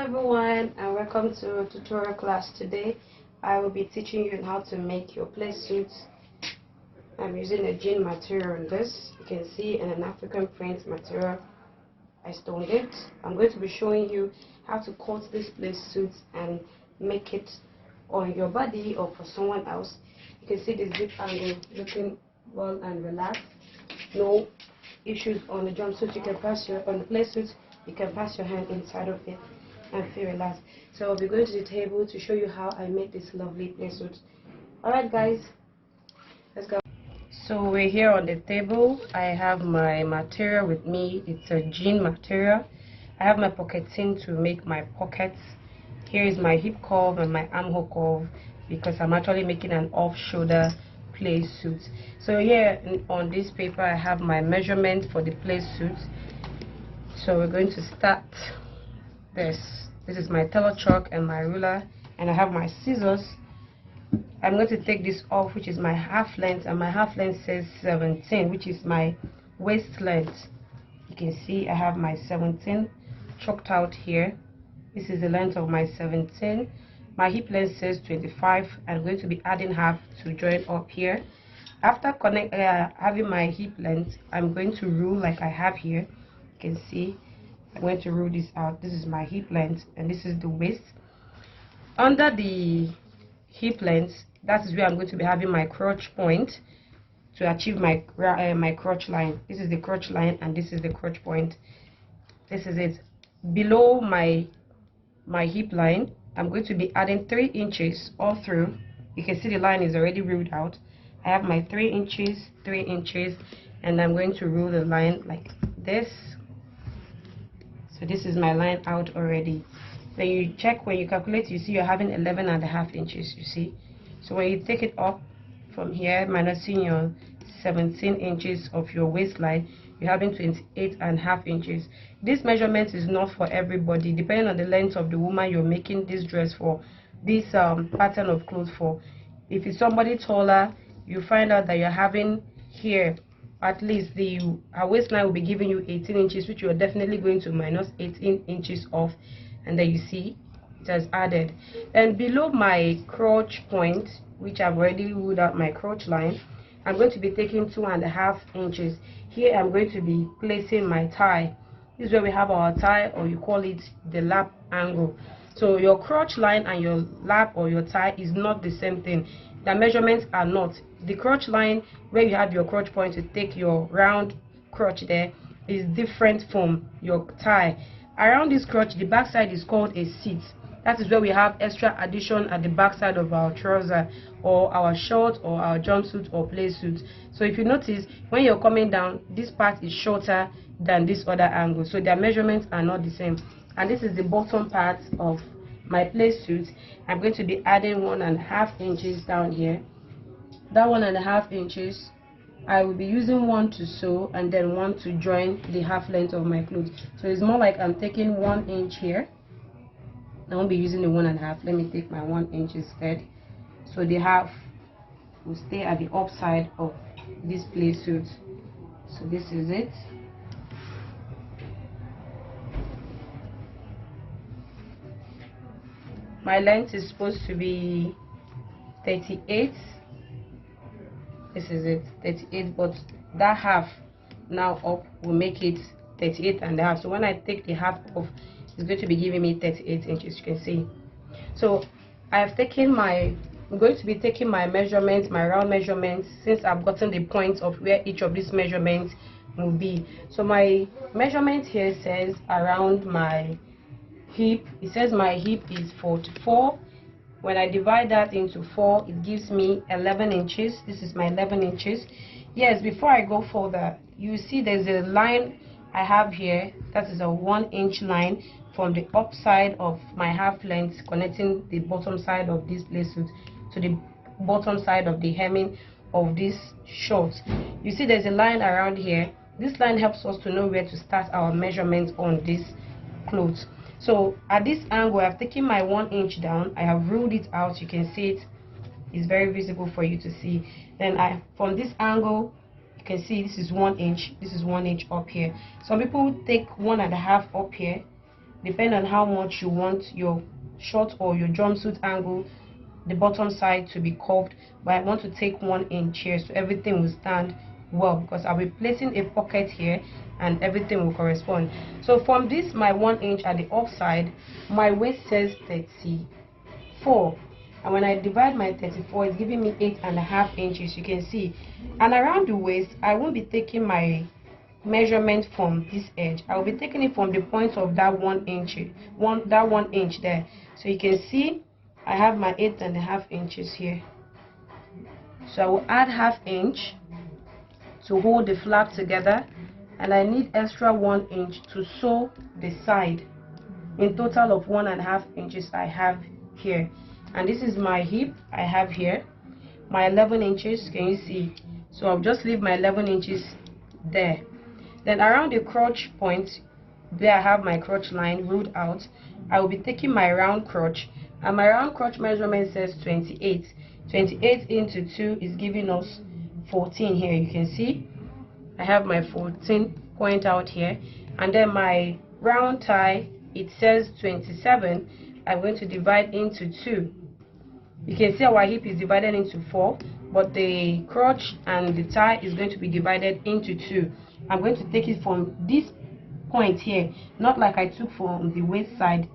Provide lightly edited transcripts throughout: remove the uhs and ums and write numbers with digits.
everyone, and welcome to a tutorial class. Today I will be teaching you how to make your play suits. I'm using a jean material on this. You can see in an African print material I stoned it. I'm going to be showing you how to cut this play suit and make it on your body or for someone else. You can see the zip angle looking well and relaxed. No issues on the jumpsuit. You can pass your on the play suit. You can pass your hand inside of it and feel relaxed. So I'll be going to the table to show you how I made this lovely playsuit. Alright guys, let's go. So we're here on the table. I have my material with me. It's a jean material. I have my pocketing to make my pockets. Here is my hip curve and my armhole curve because I'm actually making an off-shoulder playsuit. So here on this paper I have my measurement for the playsuit. So we're going to start this. This is my tailor chalk and my ruler, and I have my scissors. I'm going to take this off, which is my half length, and my half length says 17, which is my waist length. You can see I have my 17 chalked out here. This is the length of my 17. My hip length says 25. I'm going to be adding half to join up here. After having my hip length, I'm going to rule like I have here. You can see I'm going to rule this out. This is my hip length and this is the waist. Under the hip length, that is where I'm going to be having my crotch point to achieve my my crotch line. This is the crotch line and this is the crotch point. This is it. Below my hip line, I'm going to be adding 3 inches all through. You can see the line is already ruled out. I have my 3 inches, 3 inches, and I'm going to rule the line like this. So this is my line out already. Then you check, when you calculate, you see you're having 11.5 inches, you see. So when you take it up from here, minusing your 17 inches of your waistline, you're having 28.5 inches. This measurement is not for everybody, depending on the length of the woman you're making this dress for, this pattern of clothes for. If it's somebody taller, you find out that you're having here, at least her waistline will be giving you 18 inches, which you're definitely going to minus 18 inches off, and then you see it has added. And below my crotch point, which I've already ruled out my crotch line, I'm going to be taking 2.5 inches. Here I'm going to be placing my tie. This is where we have our tie, or you call it the lap angle. So your crotch line and your lap or your tie is not the same thing. The measurements are not. The crotch line, where you have your crotch point to take your round crotch there, is different from your tie. Around this crotch, the back side is called a seat. That is where we have extra addition at the back side of our trouser or our short or our jumpsuit or play suit. So if you notice, when you're coming down, this part is shorter than this other angle. So their measurements are not the same. And this is the bottom part of my play suit. I'm going to be adding 1.5 inches down here. That 1.5 inches, I will be using one to sew and then one to join the half length of my clothes. So it's more like I'm taking 1 inch here. I won't be using the 1.5. Let me take my 1 inch instead. So the half will stay at the upside of this play suit. So this is it. My length is supposed to be 38. This is it, 38, but that half now up will make it 38.5. So when I take the half off, it's going to be giving me 38 inches, you can see. So I'm going to be taking my measurements, my round measurements, since I've gotten the point of where each of these measurements will be. So my measurement here says around my hip, it says my hip is 44. When I divide that into 4, it gives me 11 inches. This is my 11 inches. Yes, before I go further, you see there's a line I have here. That is a 1 inch line from the upside of my half length, connecting the bottom side of this playsuit to the bottom side of the hemming of this short. You see there's a line around here. This line helps us to know where to start our measurements on this clothes. So at this angle, I've taken my 1 inch down. I have ruled it out. You can see it. It's very visible for you to see. Then from this angle, you can see this is 1 inch. This is 1 inch up here. Some people take 1.5 up here. depending on how much you want your short or your jumpsuit angle, the bottom side to be curved. But I want to take 1 inch here so everything will stand well, because I'll be placing a pocket here and everything will correspond. So from this my 1 inch at the offside, my waist says 34, and when I divide my 34, it's giving me 8.5 inches, you can see. And around the waist, I won't be taking my measurement from this edge. I will be taking it from the point of that 1 inch, that 1 inch there. So you can see I have my 8.5 inches here. So I will add ½ inch to hold the flap together, and I need extra 1 inch to sew the side. In total of 1.5 inches I have here. And this is my hip I have here, my 11 inches, can you see? So I'll just leave my 11 inches there. Then around the crotch point, there I have my crotch line ruled out. I will be taking my round crotch, and my round crotch measurement says 28. 28 into 2 is giving us 14 here, you can see. I have my 14 point out here. And then my round tie, it says 27. I'm going to divide into 2. You can see our hip is divided into 4, but the crotch and the tie is going to be divided into 2. I'm going to take it from this point here, not like I took from the waist side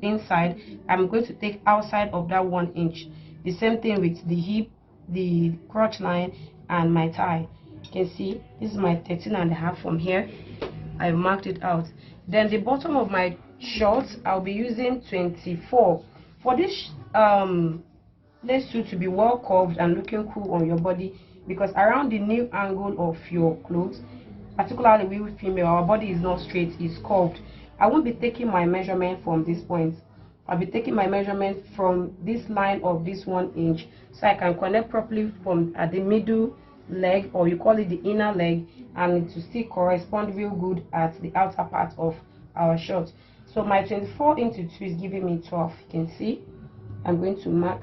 inside. I'm going to take outside of that 1 inch. The same thing with the hip, the crotch line, and my tie. You can see this is my 13.5 from here. I've marked it out. Then the bottom of my shorts, I'll be using 24. For this playsuit to be well curved and looking cool on your body, because around the new angle of your clothes, particularly we female, our body is not straight, it's curved. I won't be taking my measurement from this point. I'll be taking my measurement from this line of this 1 inch, so I can connect properly from at the middle leg, or you call it the inner leg, and it will still correspond real good at the outer part of our shorts. So my 24 into 2 is giving me 12. You can see I'm going to mark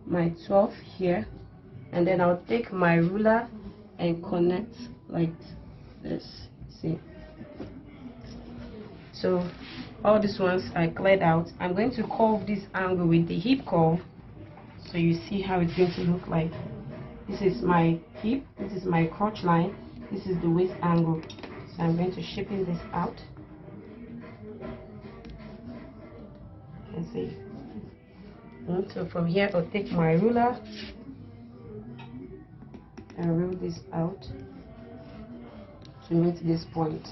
my 12 here, and then I'll take my ruler and connect like this. See, so all these ones I cleared out. I'm going to curve this angle with the hip curve, so you see how it's going to look like. This is my hip, this is my crotch line, this is the waist angle. So I'm going to shape this out. Let's see. So from here I'll take my ruler and rule this out to meet this point.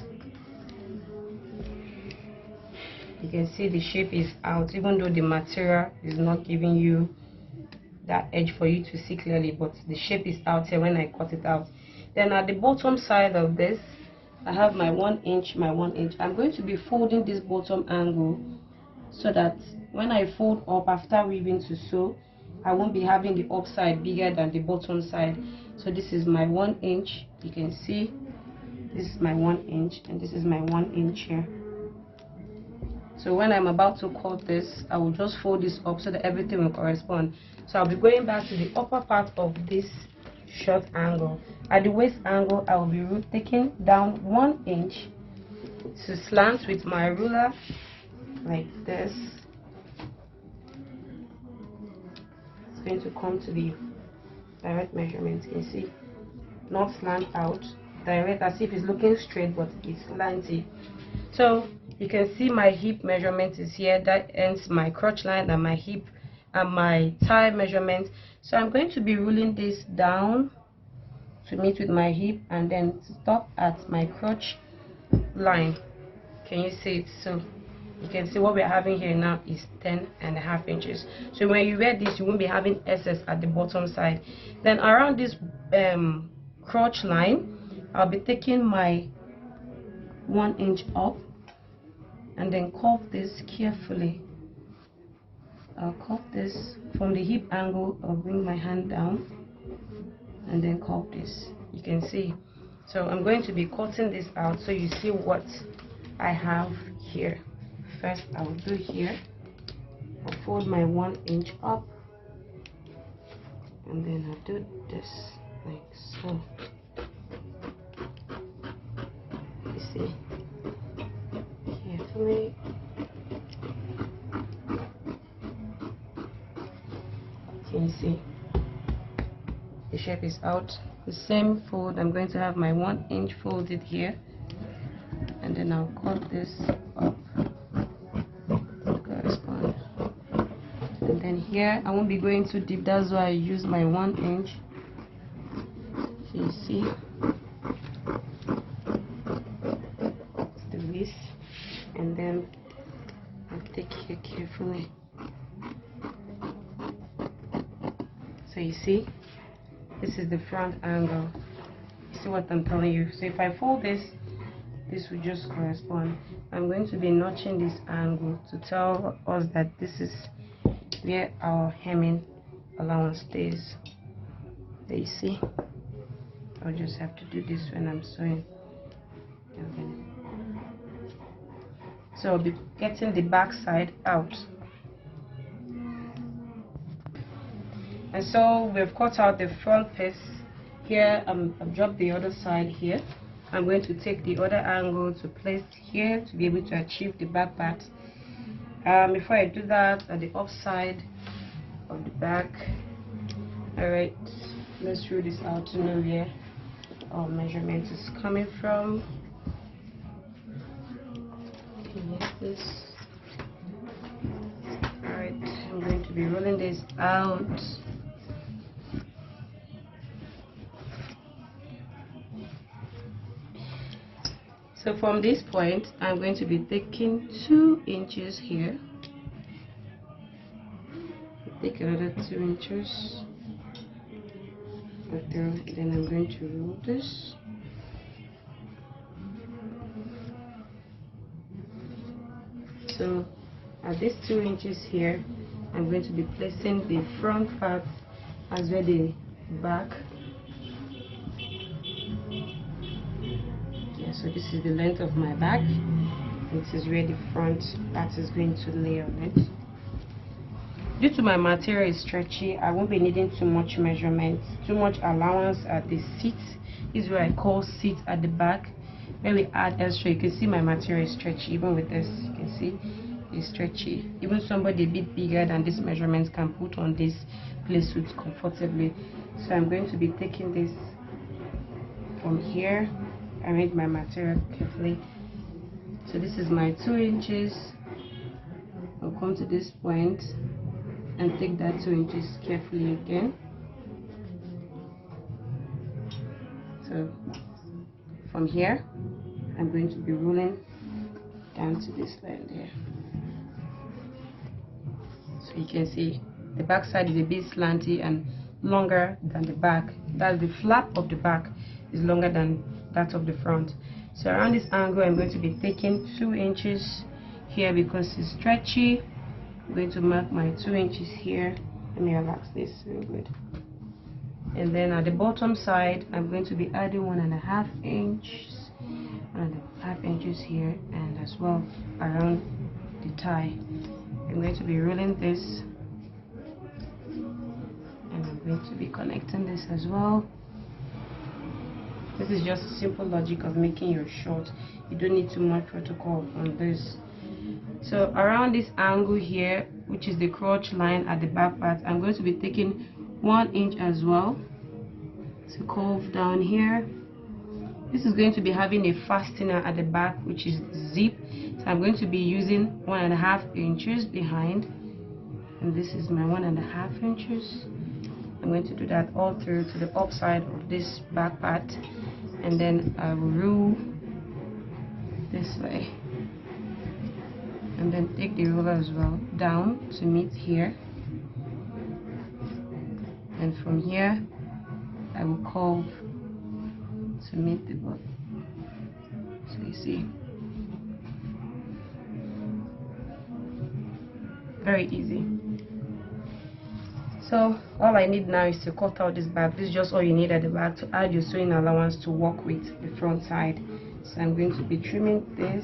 You can see the shape is out, even though the material is not giving you that edge for you to see clearly, but the shape is out here when I cut it out. Then at the bottom side of this, I have my 1 inch, my 1 inch. I'm going to be folding this bottom angle so that when I fold up after weaving to sew, I won't be having the upside bigger than the bottom side. So this is my 1 inch. You can see this is my 1 inch, and this is my 1 inch here. So when I'm about to cut this, I will just fold this up so that everything will correspond. So I'll be going back to the upper part of this short angle. At the waist angle, I will be taking down 1 inch to slant with my ruler like this. It's going to come to the direct measurement. You can see, not slant out, direct as if it's looking straight, but it's slanty. So you can see my hip measurement is here. That ends my crotch line and my hip and my thigh measurement. So I'm going to be ruling this down to meet with my hip and then stop at my crotch line. Can you see it? So you can see what we're having here now is 10.5 inches. So when you wear this, you won't be having excess at the bottom side. Then around this crotch line, I'll be taking my 1 inch up and then curve this carefully. I'll curve this from the hip angle. I'll bring my hand down and then curve this. You can see. So I'm going to be cutting this out so you see what I have here. First I will do here. I'll fold my 1 inch up and then I'll do this like so. You see, carefully. carefully. Can you see the shape is out? The same fold, I'm going to have my 1 inch folded here, and then I'll cut this up to correspond. And then here I won't be going too deep, that's why I use my 1 inch. So you see the width, and then I'll take here carefully. So you see, this is the front angle. You see what I'm telling you? So if I fold this, this will just correspond. I'm going to be notching this angle to tell us that this is where our hemming allowance stays. There you see. I'll just have to do this when I'm sewing. Okay. So I'll be getting the back side out. And so we've cut out the front piece here. I've dropped the other side here. I'm going to take the other angle to place here to be able to achieve the back part. Before I do that, at the upside of the back, alright, let's rule this out to know where our measurement is coming from. This. Alright, I'm going to be rolling this out. So from this point, I'm going to be taking 2 inches here. Take another 2 inches. Then I'm going to roll this. So at these 2 inches here, I'm going to be placing the front part as well the back. So this is the length of my back. This is where the front part is going to lay on it. Due to my material is stretchy, I won't be needing too much measurement, too much allowance at the seat. This is where I call seat at the back. When we add extra, you can see my material is stretchy. Even with this, you can see it's stretchy. Even somebody a bit bigger than this measurement can put on this Playsuit comfortably. So I'm going to be taking this from here. I made my material carefully. So this is my 2 inches. I'll come to this point and take that 2 inches carefully again. So from here, I'm going to be rolling down to this line there. So you can see the back side is a bit slanty and longer than the back. That's the flap of the back is longer than that of the front. So around this angle, I'm going to be taking 2 inches here because it's stretchy. I'm going to mark my 2 inches here. Let me relax this real good. And then at the bottom side, I'm going to be adding 1.5 inches, 1.5 inches here, and as well around the tie. I'm going to be rolling this, and I'm going to be connecting this as well. This is just simple logic of making your short. You don't need too much protocol on this. So around this angle here, which is the crotch line at the back part, I'm going to be taking 1 inch as well to curve down here. This is going to be having a fastener at the back, which is zip. So I'm going to be using 1.5 inches behind, and this is my 1.5 inches. I'm going to do that all through to the upside of this back part, and then I will rule this way, and then take the ruler as well down to meet here, and from here I will curve to meet the both. So you see, very easy. So all I need now is to cut out this back. This is just all you need at the back to add your sewing allowance to work with the front side. So I'm going to be trimming this.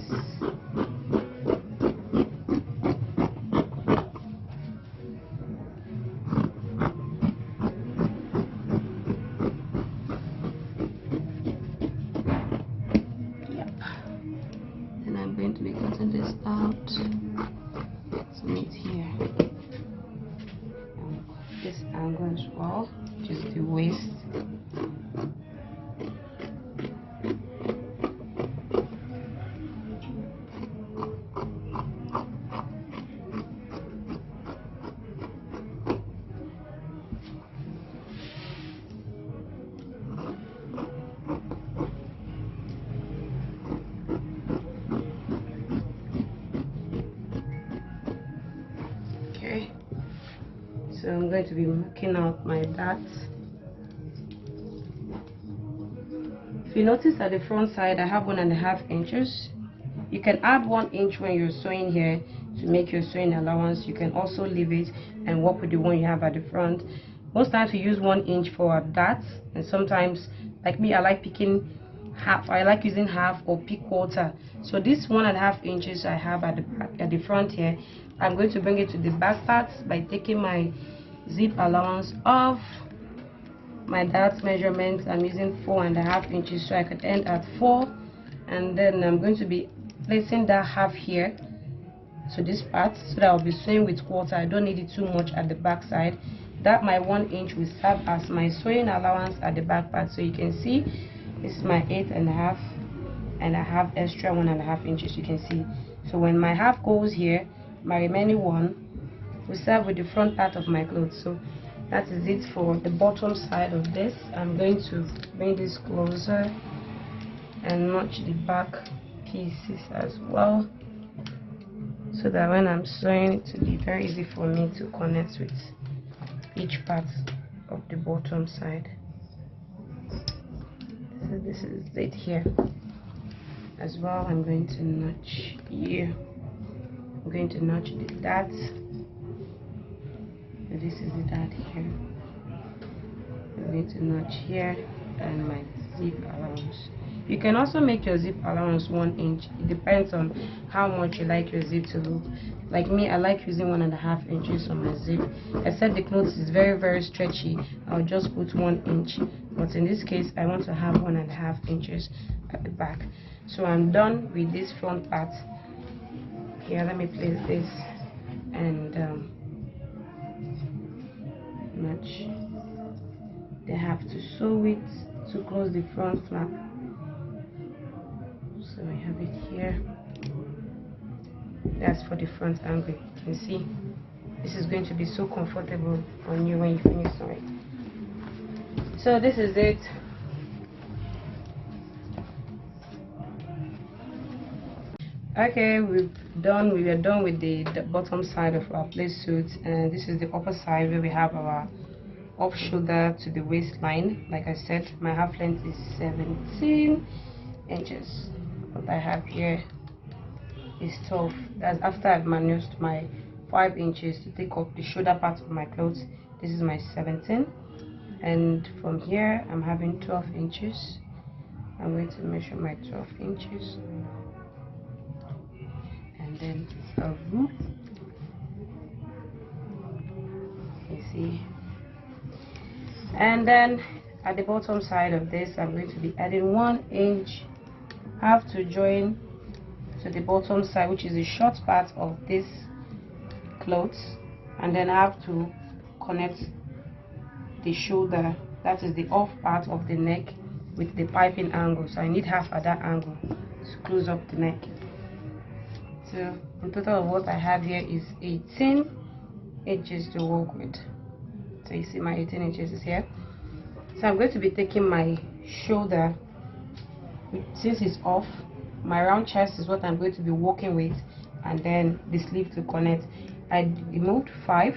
Yep. And I'm going to be cutting this out. meet here. And this angle as well, which is the waist. So I'm going to be marking out my darts. If you notice at the front side I have 1.5 inches. You can add 1 inch when you're sewing here to make your sewing allowance. You can also leave it and work with the one you have at the front. Most times we use 1 inch for darts, and sometimes, like me, I like picking half. I like using half or pick quarter. So this 1.5 inches I have at the back, at the front here, I'm going to bring it to the back part by taking my zip allowance of my darts measurement. I'm using 4.5 inches, so I could end at 4, and then I'm going to be placing that half here, so this part, so that I'll be sewing with quarter. I don't need it too much at the back side. That my 1 inch will serve as my sewing allowance at the back part. So you can see this is my 8.5, and I have extra 1.5 inches, you can see. So when my half goes here, my remaining one will serve with the front part of my clothes. So that is it for the bottom side of this. I'm going to bring this closer and notch the back pieces as well, so that when I'm sewing it will be very easy for me to connect with each part of the bottom side. So this is it here as well. I'm going to notch here. I'm going to notch the dart. This is the dart here. I'm going to notch here, and my zip allowance. You can also make your zip allowance 1 inch. It depends on how much you like your zip to look. Like me, I like using 1.5 inches on my zip. Except the clothes is very stretchy, I'll just put 1 inch. But in this case, I want to have 1.5 inches at the back. So I'm done with this front part. Here, let me place this and match. They have to sew it to close the front flap. So I have it here. That's for the front angle. You can see this is going to be so comfortable on you when you finish sewing. So this is it. Okay, we are done with the bottom side of our play suit, and this is the upper side where we have our off shoulder to the waistline. Like I said, my half length is 17 inches. What I have here is 12. That's after I've minused my 5 inches to take up the shoulder part of my clothes. This is my 17, and from here I'm having 12 inches. I'm going to measure my 12 inches, and then a loop. You see, and then at the bottom side of this, I'm going to be adding 1 inch. I have to join to the bottom side, which is the short part of this clothes, and then I have to connect the shoulder, that is the off part of the neck, with the piping angle. So I need half at that angle to close up the neck. So in total of what I have here is 18 inches to work with. So you see my 18 inches is here. So I'm going to be taking my shoulder, since it's off, my round chest is what I'm going to be working with, and then the sleeve to connect. I removed 5,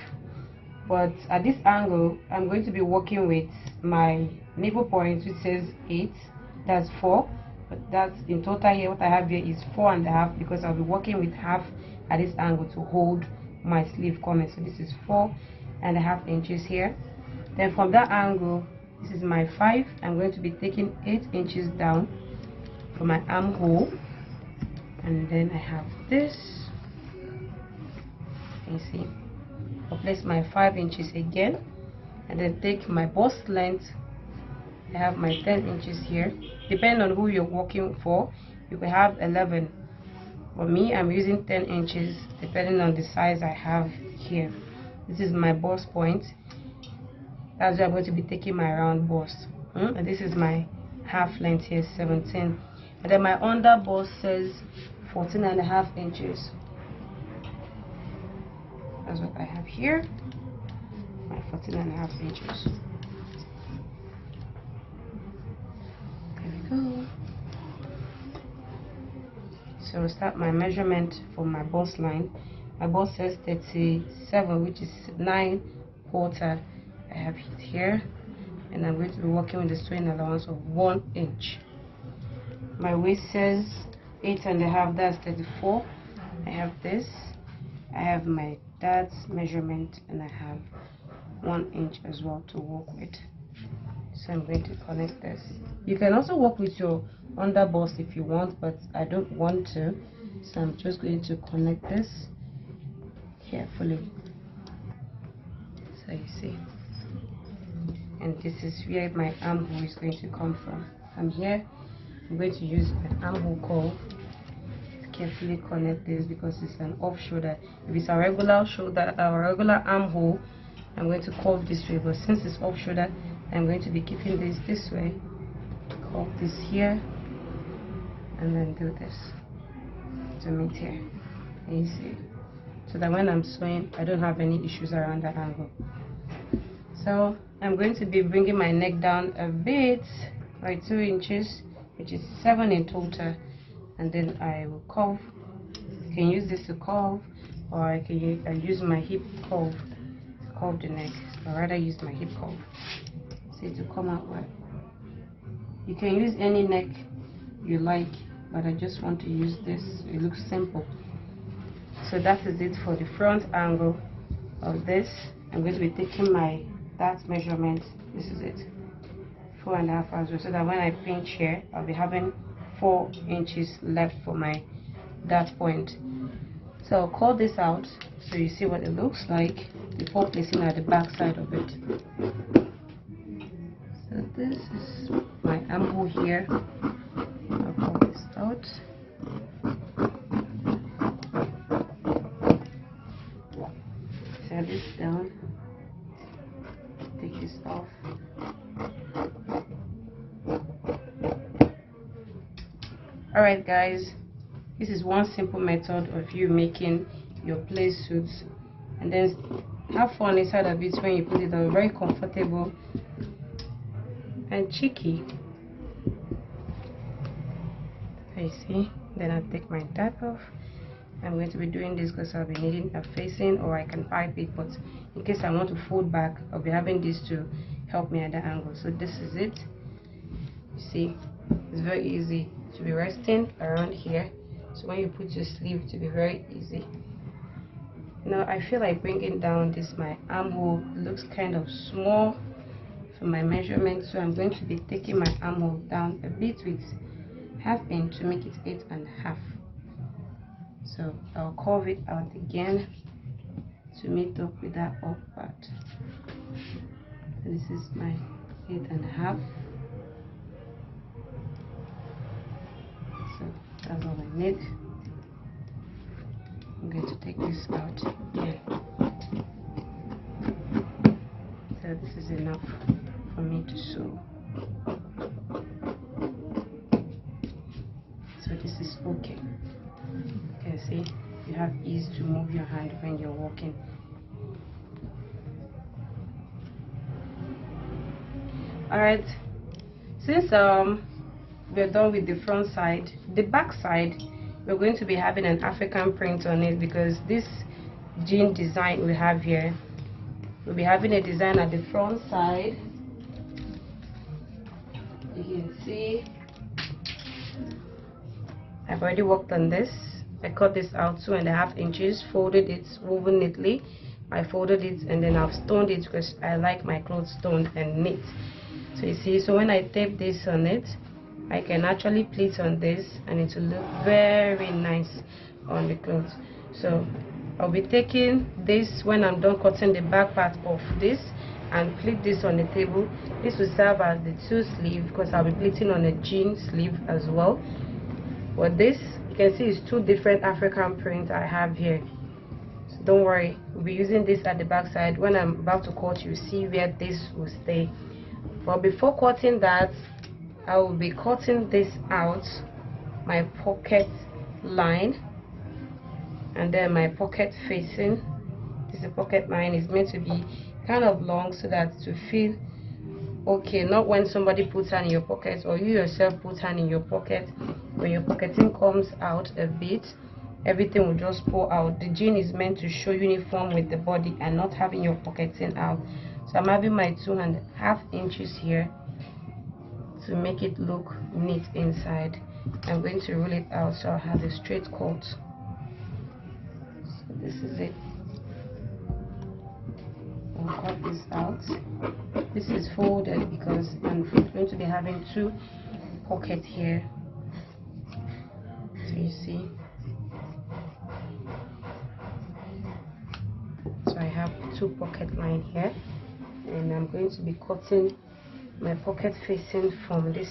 but at this angle I'm going to be working with my navel point, which says 8, that's 4, but that's in total here. What I have here is 4.5, because I'll be working with half at this angle to hold my sleeve corner. So this is 4.5 inches here. Then from that angle, this is my 5. I'm going to be taking 8 inches down for my armhole, and then I have this. You see, I'll place my 5 inches again, and then take my bust length. I have my 10 inches here. Depending on who you're working for, you can have 11 For me, I'm using 10 inches depending on the size I have here. This is my bust point. That's where I'm going to be taking my round bust. And this is my half length here, 17. And then my under bust says 14.5 inches. That's what I have here, my 14.5 inches. There we go. So we'll start my measurement for my bust line. My bust says 37, which is 9/4. I have it here, and I'm going to be working with the sewing allowance of 1 inch. My waist says 8.5, that's 34. I have this. I have my dad's measurement, and I have 1 inch as well to work with. So I'm going to connect this. You can also work with your under bust if you want, but I don't want to, so I'm just going to connect this carefully, so you see. And this is where my armhole is going to come from. From here, I'm going to use an armhole curve to carefully connect this, because it's an off shoulder. If it's a regular shoulder, a regular armhole, I'm going to curve this way, but since it's off shoulder, I'm going to be keeping this way. Curve this here, and then do this to meet here. And you see, so that when I'm sewing, I don't have any issues around that angle. So I'm going to be bringing my neck down a bit, like 2 inches, which is 7 in total, and then I will curve. You can use this to curve, or I can use my hip curve to curve the neck. I'd rather use my hip curve, see, to come out well. You can use any neck you like, but I just want to use this. It looks simple. So that is it for the front angle of this. I'm going to be taking my dad's measurement. This is it, 4.5 as well, so that when I pinch here, I'll be having 4 inches left for my dart point. So I'll call this out so you see what it looks like before placing at the back side of it. So this is my armhole here. I'll call this out. Set this down. Take this off. Alright guys, this is one simple method of you making your play suits, and then have fun inside of it when you put it on. Very comfortable and cheeky. I see. Then I'll take my dart off. I'm going to be doing this because I'll be needing a facing, or I can pipe it, but in case I want to fold back, I'll be having this to help me at the angle. So this is it. You see, it's very easy to be resting around here, so when you put your sleeve, to be very easy. Now I feel like bringing down this, my armhole looks kind of small for my measurement, so I'm going to be taking my armhole down a bit with half inch to make it 8.5. So I'll curve it out again to meet up with that up part. This is my 8.5. So that's all I need. I'm going to take this out again. So this is enough for me to sew. So this is okay. You can see you have ease to move your hand when you're walking. Alright, since we're done with the front side, the back side, we're going to be having an African print on it, because this jean design we have here, we'll be having a design at the front side. You can see I've already worked on this. I cut this out 2.5 inches, folded it, woven neatly. I folded it, and then I've stoned it because I like my clothes stoned and neat. So you see, so when I tape this on it, I can actually pleat on this, and it will look very nice on the clothes. So I'll be taking this when I'm done cutting the back part of this and pleat this on the table. This will serve as the 2 sleeve, because I'll be pleating on a jean sleeve as well. But this can see it's two different African prints I have here. So don't worry, we'll be using this at the back side. When I'm about to cut, you see where this will stay. But before cutting that, I will be cutting this out, my pocket line, and then my pocket facing. This is pocket line is meant to be kind of long so that to feel okay, not when somebody puts hand in your pocket or you yourself put hand in your pocket. When your pocketing comes out a bit, everything will just pour out. The jean is meant to show uniform with the body and not having your pocketing out. So I'm having my 2.5 inches here to make it look neat inside. I'm going to roll it out so I'll have a straight cut. So this is it. I'll cut this out. This is folded because I'm going to be having two pockets here. So you see. So I have two pocket line here, and I'm going to be cutting my pocket facing from this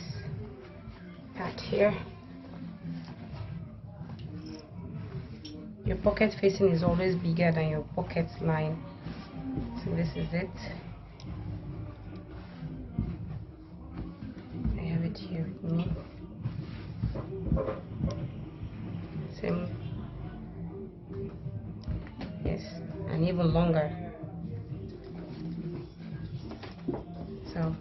part here. Your pocket facing is always bigger than your pocket line. So this is it. I have it here with me. Same. Yes, and even longer. So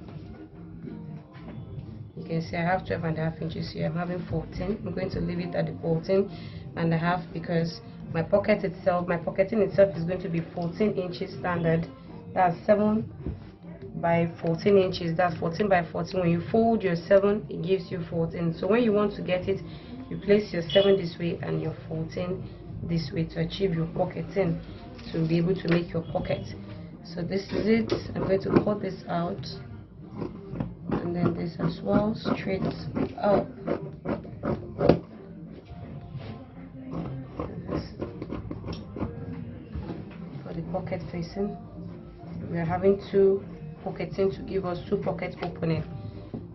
you can see I have 12.5 inches here. I'm having 14. I'm going to leave it at the 14.5 because my pocket itself, my pocketing itself is going to be 14 inches standard. That's 7 by 14 inches. That's 14 by 14. When you fold your 7, it gives you 14. So when you want to get it, you place your 7 this way and your 14 this way to achieve your pocketing, to be able to make your pocket. So this is it. I'm going to cut this out, and then this as well, straight up. For the pocket facing, we are having two pocketing to give us two pocket opening.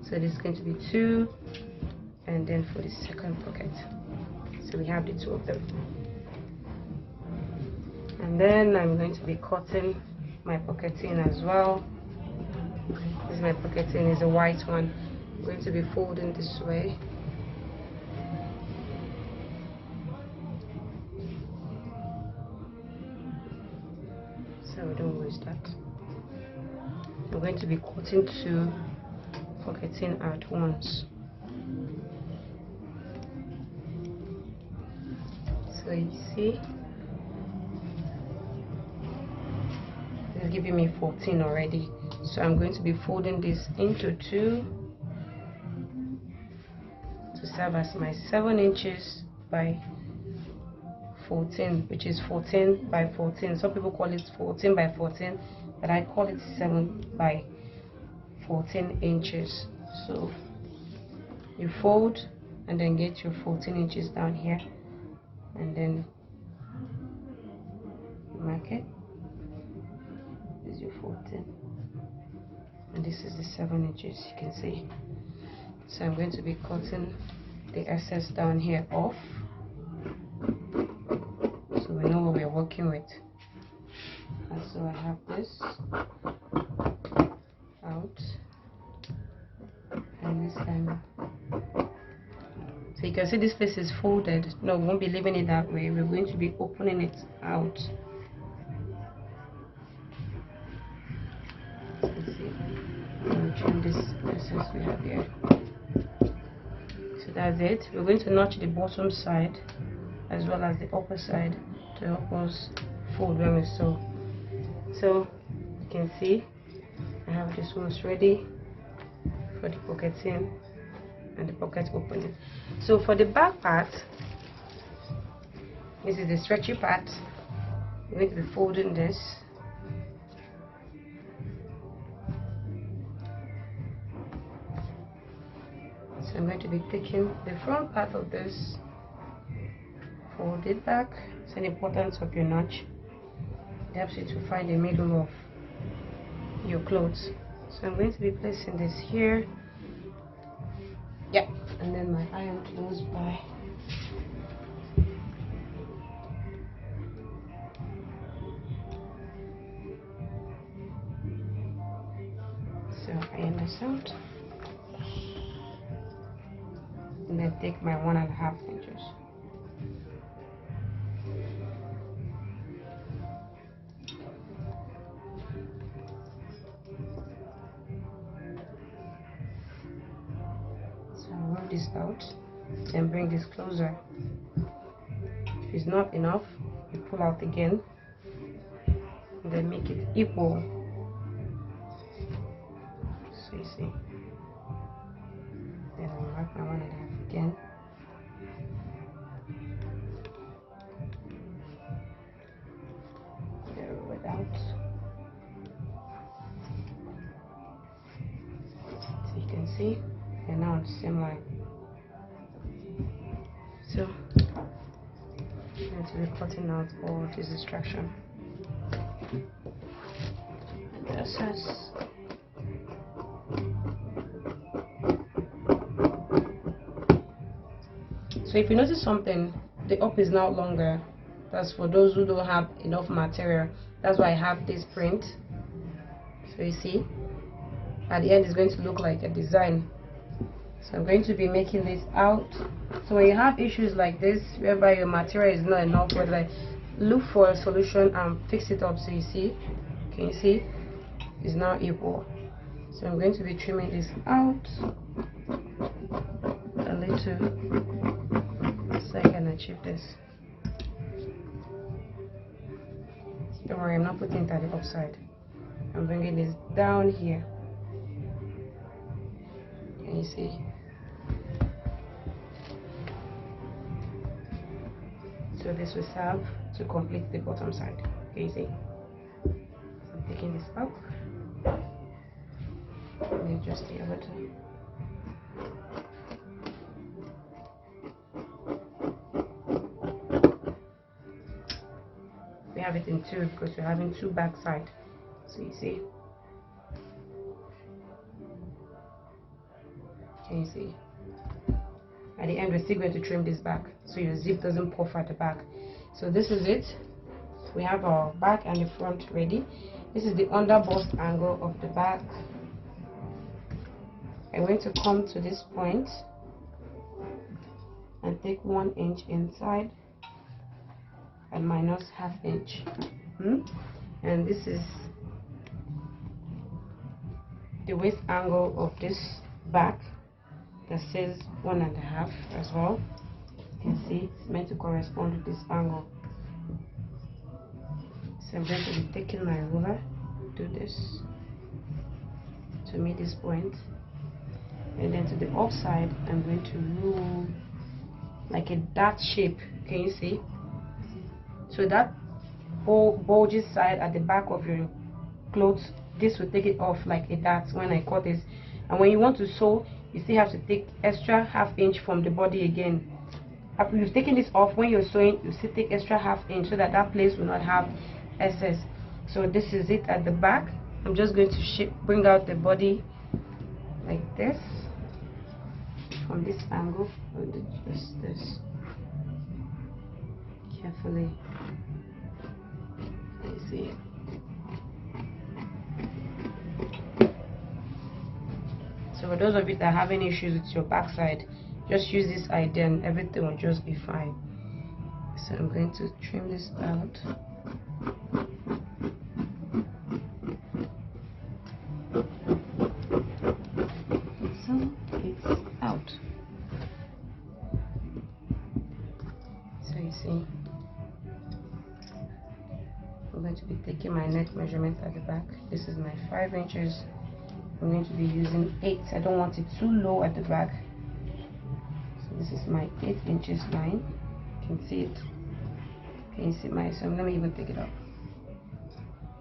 So this is going to be 2, and then for the second pocket, so we have the 2 of them. And then I'm going to be cutting my pocketing as well. This is my pocketing, is a white one. I'm going to be folding this way. So we don't waste that. I'm going to be cutting 2 pocketing at once. So you see, it's giving me 14 already. So I'm going to be folding this into 2 to serve as my 7 inches by 14, which is 14 by 14. Some people call it 14 by 14, but I call it 7 by 14 inches. So you fold and then get your 14 inches down here, and then mark it. This is your 14, and this is the 7 inches, you can see. So I'm going to be cutting the excess down here off, so we know what we're working with. And so I have this out, and this time, so you can see this place is folded. No, we won't be leaving it that way. We're going to be opening it out. So let's see, I'm going to trim this excess we have here. So that's it. We're going to notch the bottom side as well as the upper side to help us fold when we sew. So you can see I have this one's ready for the pocketing and the pocket opening. So for the back part, this is the stretchy part. I'm going to be folding this. So I'm going to be taking the front part of this, fold it back. It's an importance of your notch. It helps you to find the middle of your clothes. So I'm going to be placing this here. Yeah, and then my iron close by to iron this out, and then take my 1.5 inches. So roll this out, then bring this closer. If it's not enough, you pull out again, and then make it equal. So you see, then I'll mark my 1.5 again. Roll it out. So you can see, and now it's the same line. So I'm going to be cutting out all this distraction. And excess. So if you notice something, the up is now longer. That's for those who don't have enough material. That's why I have this print. So you see, at the end it's going to look like a design. So I'm going to be making this out. So when you have issues like this, whereby your material is not enough, like, look for a solution and fix it up. So you see, can you see, it's now equal. So I'm going to be trimming this out a little, so I can achieve this. Don't worry, I'm not putting it at the upside. I'm bringing this down here. Can you see? So this will serve to complete the bottom side. Can you see? So I'm taking this up and then just the other two. We have it in two because we're having two back side. So you see? Can you see? At the end we're still going to trim this back so your zip doesn't puff at the back. So this is it. We have our back and the front ready. This is the under bust angle of the back. I'm going to come to this point and take 1 inch inside and minus ½ inch. And this is the waist angle of this back. That says 1.5 as well. You can see it's meant to correspond with this angle. So I'm going to be taking my ruler, do this to meet this point, and then to the offside I'm going to rule like a dart shape. Can you see? So that bulgy side at the back of your clothes, this will take it off like a dart when I cut this. And when you want to sew, you still have to take extra ½ inch from the body again. After you've taken this off, when you're sewing, you still take extra ½ inch so that that place will not have excess. So this is it at the back. I'm just going to bring out the body like this from this angle. Just this carefully. You see. So for those of you that are having issues with your backside, just use this idea and everything will just be fine. So I'm going to trim this out. So it's out. So you see, I'm going to be taking my neck measurement at the back. This is my 5 inches. I'm going to be using 8. I don't want it too low at the back. So this is my 8 inches line. You can see it. Can you see my, so let me even take it up.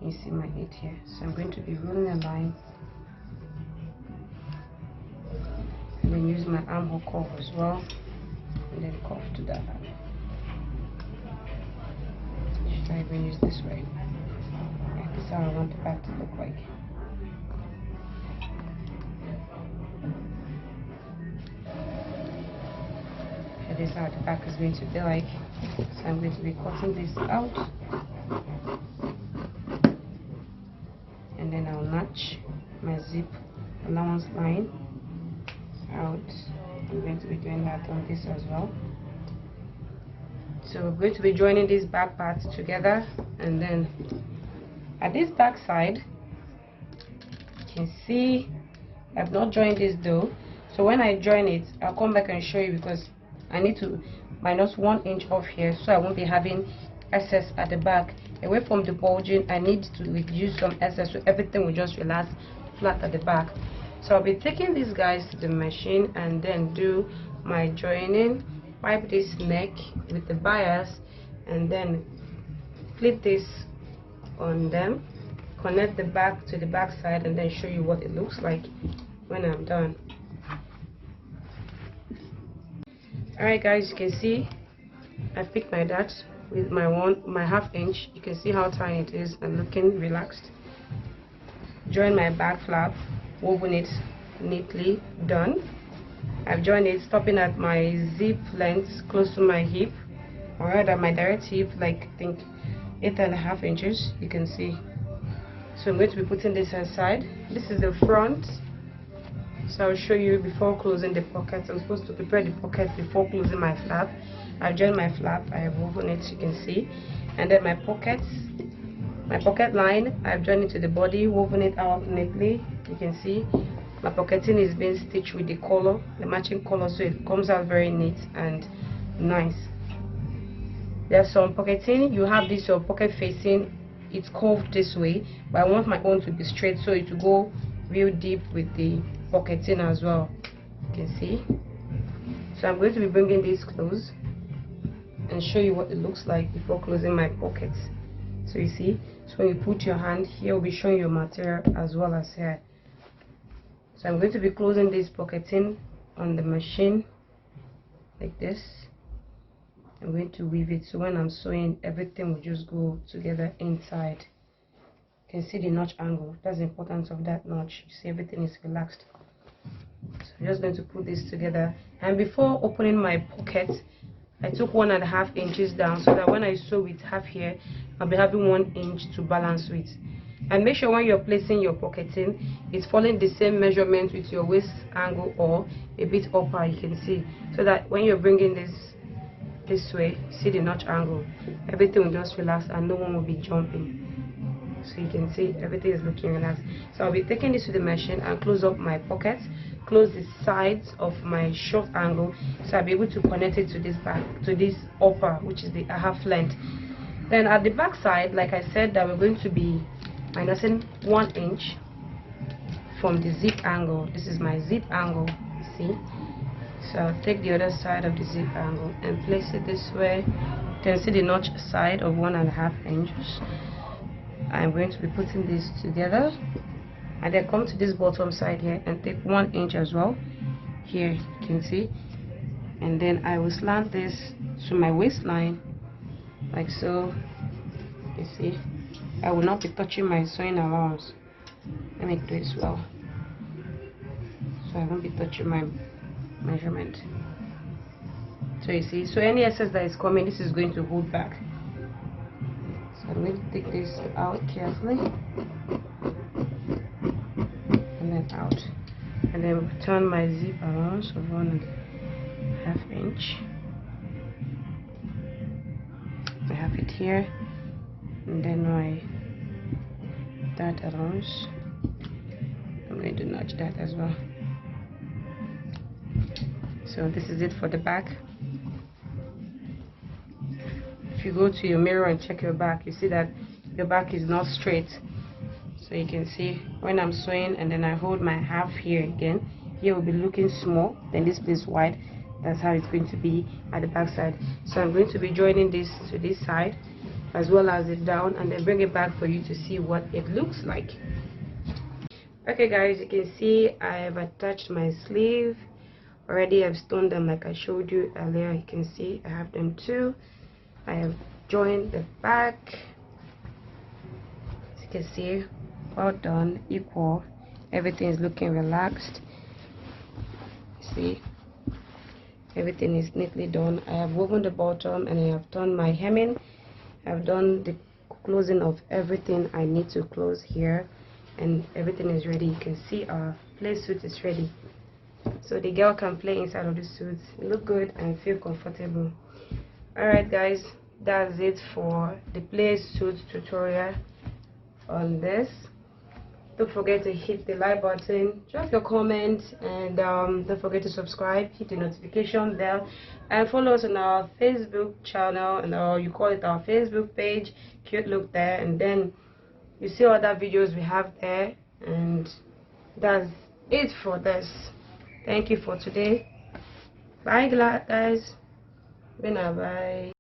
You see my 8 here. So I'm going to be rolling a line and then use my armhole curve as well, and then curve to that line. Should I even use this way? Yeah, this is how I want the back to look like. This is how the back is going to be like. So I'm going to be cutting this out, and then I'll match my zip allowance line out. I'm going to be doing that on this as well. So we're going to be joining these back parts together, and then at this back side you can see I've not joined this though, so when I join it I'll come back and show you, because I need to minus 1 inch off here so I won't be having excess at the back. Away from the bulging, I need to reduce some excess so everything will just relax flat at the back. So I'll be taking these guys to the machine and then do my joining, pipe this neck with the bias, and then flip this on them, connect the back to the back side, and then show you what it looks like when I'm done. Alright guys, you can see I picked my dart with my 1.5 inch. You can see how tiny it is and looking relaxed. Join my back flap, woven it neatly, done. I've joined it, stopping at my zip length close to my hip, or rather my direct hip, like I think 8.5 inches. You can see. So I'm going to be putting this aside. This is the front, so I'll show you before closing the pockets. I'm supposed to prepare the pockets before closing my flap. I've joined my flap, I have woven it, you can see, and then my pocket line, I've joined it to the body, woven it out neatly. You can see my pocketing is being stitched with the color, the matching color, so it comes out very neat and nice. There's some pocketing, you have this your pocket facing, it's curved this way, but I want my own to be straight so it will go real deep with the pocketing as well. You can see. So I'm going to be bringing this close and show you what it looks like before closing my pockets. So you see, so when you put your hand here, will be showing your material as well as here. So I'm going to be closing this pocketing on the machine like this. I'm going to weave it so when I'm sewing, everything will just go together inside. You can see the notch angle. That's the importance of that notch. You see, everything is relaxed. So I'm just going to put this together, and before opening my pocket, I took 1.5 inches down so that when I sew with half here, I'll be having 1 inch to balance with. And make sure when you're placing your pocketing, it's following the same measurement with your waist angle or a bit upper, you can see, so that when you're bringing this way, see the notch angle, everything will just relax and no one will be jumping. So you can see everything is looking relaxed. So I'll be taking this to the machine and close up my pockets, close the sides of my short angle, so I'll be able to connect it to this back, to this upper, which is the half length. Then at the back side, like I said, that we're going to be minusing 1 inch from the zip angle. This is my zip angle, you see. So I'll take the other side of the zip angle and place it this way. You can see the notch side of 1.5 inches. I'm going to be putting this together, and then come to this bottom side here and take 1 inch as well. Here you can see, and then I will slant this to my waistline like so. You see, I will not be touching my sewing allowance. Let me do this well, so I won't be touching my measurement. So you see, so any excess that is coming, this is going to hold back. So I'm going to take this out carefully and then out, and then turn my zip allowance of 1.5 inch. I have it here, and then my dart allowance, I'm going to notch that as well. So this is it for the back. If you go to your mirror and check your back, you see that your back is not straight. So you can see when I'm sewing and then I hold my half here again, here will be looking small, then this place wide. That's how it's going to be at the back side. So I'm going to be joining this to this side as well as it down, and then bring it back for you to see what it looks like. Okay guys, you can see I have attached my sleeve already. I've stoned them like I showed you earlier. You can see I have them too. I have joined the back, as you can see, well done, equal. Everything is looking relaxed. See, everything is neatly done. I have woven the bottom and I have done my hemming. I've done the closing of everything I need to close here, and everything is ready. You can see our play suit is ready. So the girl can play inside of the suit, look good and feel comfortable. Alright guys, that's it for the play suit tutorial on this. Don't forget to hit the like button, drop your comments, and don't forget to subscribe, hit the notification bell, and follow us on our Facebook channel, and you call it our Facebook page, Cute Look there, and then you see other videos we have there. And that's it for this. Thank you for today. Bye guys. Bye.